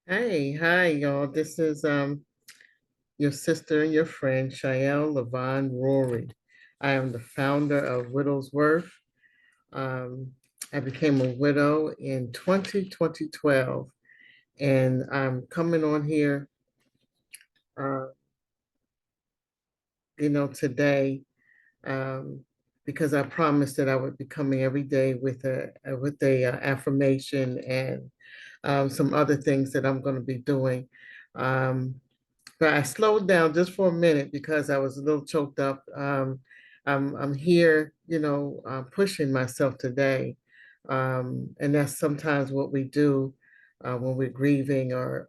Hey, hi, y'all. This is your sister and your friend, Shael Levon Rory. I am the founder of Widow's Worth. Um, I became a widow in 2012, and I'm coming on here, uh, today, um, because I promised that I would be coming every day with a affirmation and some other things that I'm going to be doing. Um, But I slowed down just for a minute because I was a little choked up. I'm here, pushing myself today, and that's sometimes what we do when we're grieving or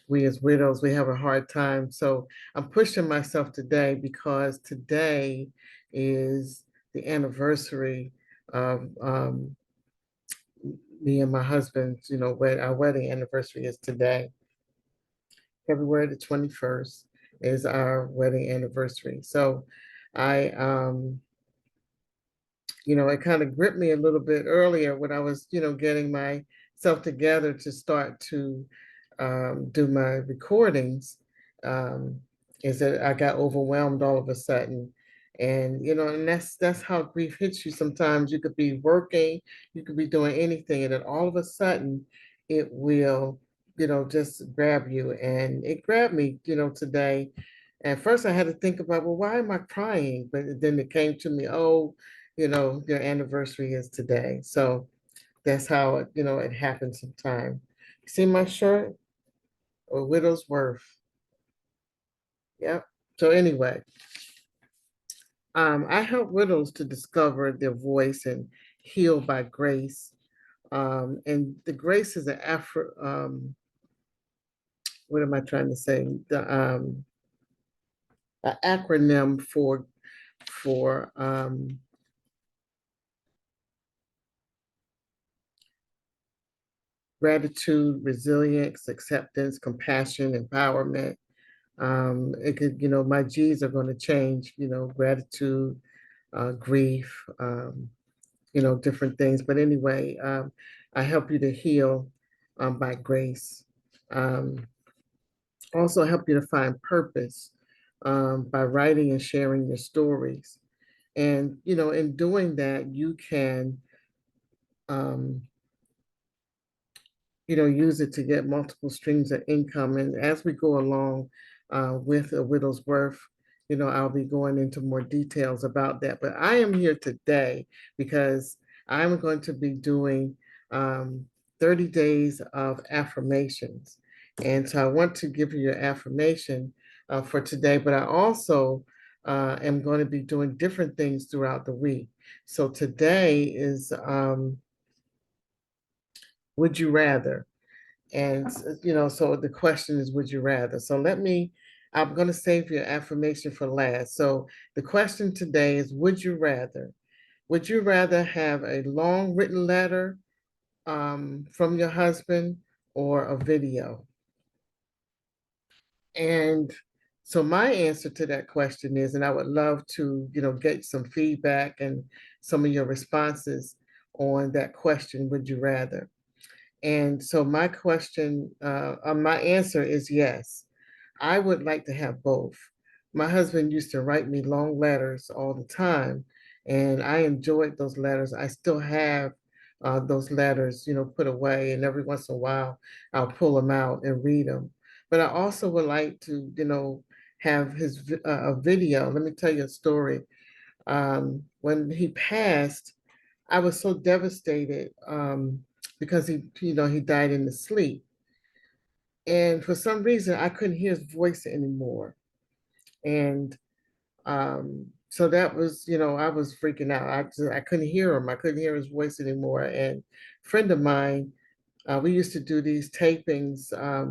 we as widows we have a hard time. So I'm pushing myself today because today is the anniversary of me and my husband. Our wedding anniversary is today. February the 21st is our wedding anniversary. So I, it kind of gripped me a little bit earlier when I was, getting myself together to start to do my recordings. Um, is that I got overwhelmed all of a sudden. And and that's how grief hits you sometimes. You could be working, you could be doing anything, and then all of a sudden it will, just grab you. And it grabbed me, today. At first I had to think about, well, why am I crying? But then it came to me, oh, your anniversary is today. So that's how it happens sometime. See my shirt? Or widow's worth. Yep. So anyway, I help widows to discover their voice and heal by grace. And the grace is an effort. What am I trying to say? The a acronym for gratitude, resilience, acceptance, compassion, empowerment. It could, my G's are going to change. Gratitude, grief. Different things. But anyway, I help you to heal by grace. Um, Also help you to find purpose by writing and sharing your stories. And, in doing that, you can, um, use it to get multiple streams of income. And as we go along with a widow's worth, I'll be going into more details about that. But I am here today because I'm going to be doing um, 30 days of affirmations. And so I want to give you your affirmation for today, but I also am going to be doing different things throughout the week. So today is would you rather? And, so the question is, would you rather? So I'm going to save your affirmation for last. So the question today is, would you rather have a long written letter from your husband or a video? And so my answer to that question is, and I would love to, get some feedback and some of your responses on that question, would you rather? And so my answer is yes. I would like to have both. My husband used to write me long letters all the time, and I enjoyed those letters. I still have those letters, put away, and every once in a while I'll pull them out and read them. But I also would like to, have a video. Let me tell you a story. When he passed, I was so devastated because he died in his sleep. And for some reason, I couldn't hear his voice anymore. And so that was, I was freaking out. I couldn't hear him. I couldn't hear his voice anymore. And a friend of mine, we used to do these tapings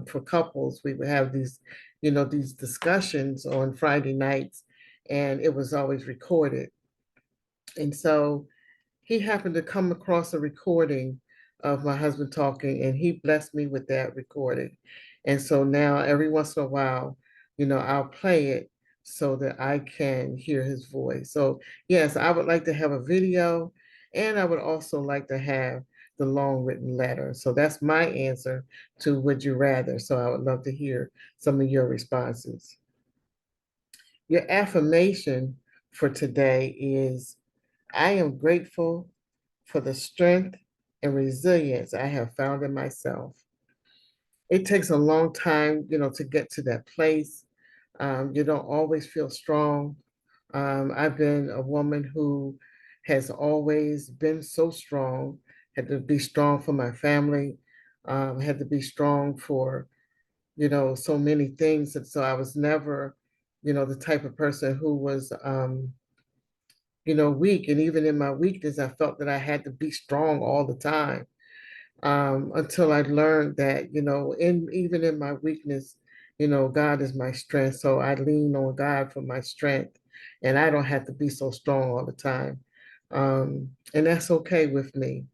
for couples. We would have these discussions on Friday nights, and it was always recorded. And so he happened to come across a recording of my husband talking, and he blessed me with that recording. And so now every once in a while, I'll play it so that I can hear his voice. So yes, I would like to have a video, and I would also like to have the long written letter. So that's my answer to would you rather. So I would love to hear some of your responses. Your affirmation for today is I am grateful for the strength and resilience I have found in myself. It takes a long time, to get to that place. You don't always feel strong. I've been a woman who has always been so strong, had to be strong for my family, had to be strong for, so many things. And so I was never, the type of person who was, weak. And even in my weakness, I felt that I had to be strong all the time, until I learned that, even in my weakness, God is my strength. So I lean on God for my strength, and I don't have to be so strong all the time. And that's okay with me.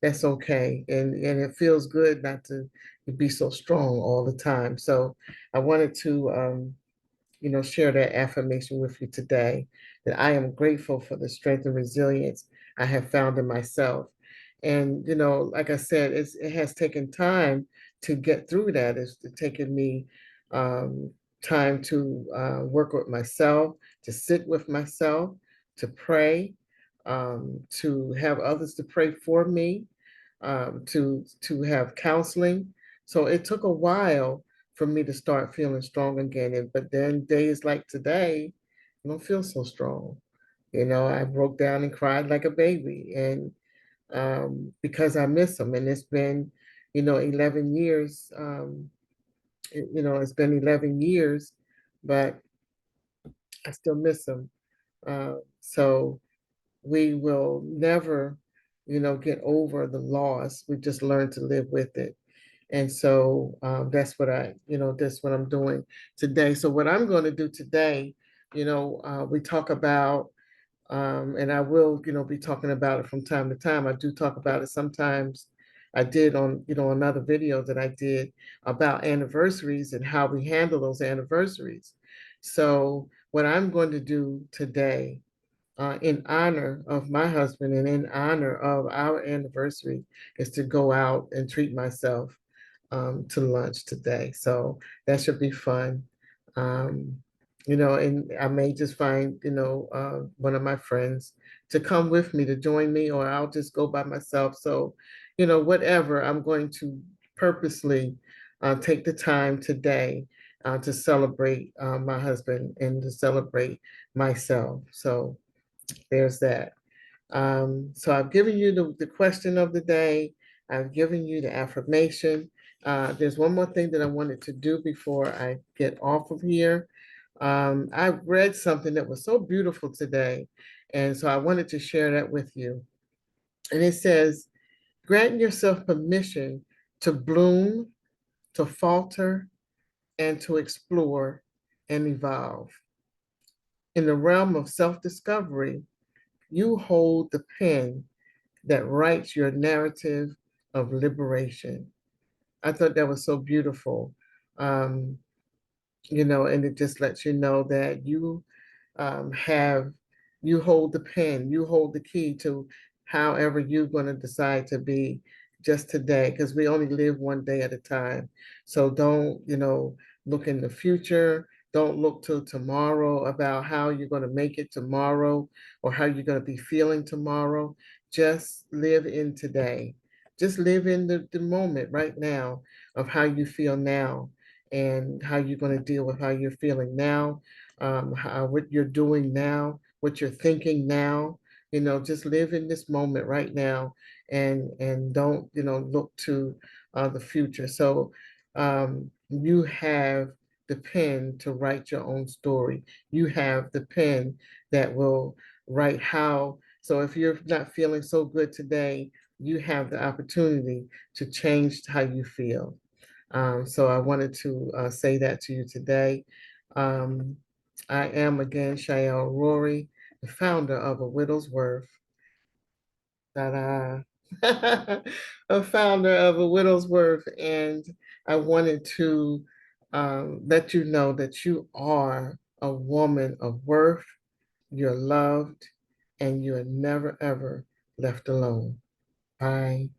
That's okay. And it feels good not to be so strong all the time. So I wanted to, share that affirmation with you today, that I am grateful for the strength and resilience I have found in myself. And, like I said, it has taken time to get through that. It's taken me um, time to work with myself, to sit with myself, to pray, to have others to pray for me, to have counseling. So it took a while for me to start feeling strong again. But then days like today, I don't feel so strong. I broke down and cried like a baby, and because I miss them. And it's been, 11 years. It's been 11 years, but I still miss them. So we will never, get over the loss. We just learn to live with it. And so that's what I'm doing today. So what I'm going to do today, we talk about, and I will, be talking about it from time to time. I do talk about it sometimes. I did on, another video that I did about anniversaries and how we handle those anniversaries. So what I'm going to do today, in honor of my husband and in honor of our anniversary, is to go out and treat myself to lunch today. So that should be fun. Um, and I may just find, one of my friends to come with me to join me, or I'll just go by myself. So, whatever, I'm going to purposely take the time today to celebrate my husband and to celebrate myself. So there's that. So I've given you the question of the day. I've given you the affirmation. There's one more thing that I wanted to do before I get off of here. I read something that was so beautiful today, and so I wanted to share that with you. And it says, grant yourself permission to bloom, to falter, and to explore and evolve. In the realm of self-discovery, you hold the pen that writes your narrative of liberation. I thought that was so beautiful. Um, and it just lets you know that have, you hold the pen, you hold the key to however you're going to decide to be just today, because we only live one day at a time. So don't, look in the future. Don't look till tomorrow about how you're going to make it tomorrow or how you're going to be feeling tomorrow. Just live in today. Just live in the moment right now of how you feel now and how you're going to deal with how you're feeling now, what you're doing now, what you're thinking now. Just live in this moment right now, and don't, look to the future. So you have the pen to write your own story. You have the pen that will write how. So if you're not feeling so good today, you have the opportunity to change how you feel. So I wanted to say that to you today. Um, I am again Shael Rory, the founder of A Widow's Worth. Ta-da. A founder of A Widow's Worth, and I wanted to let you know that you are a woman of worth, you're loved, and you're never ever left alone. Bye.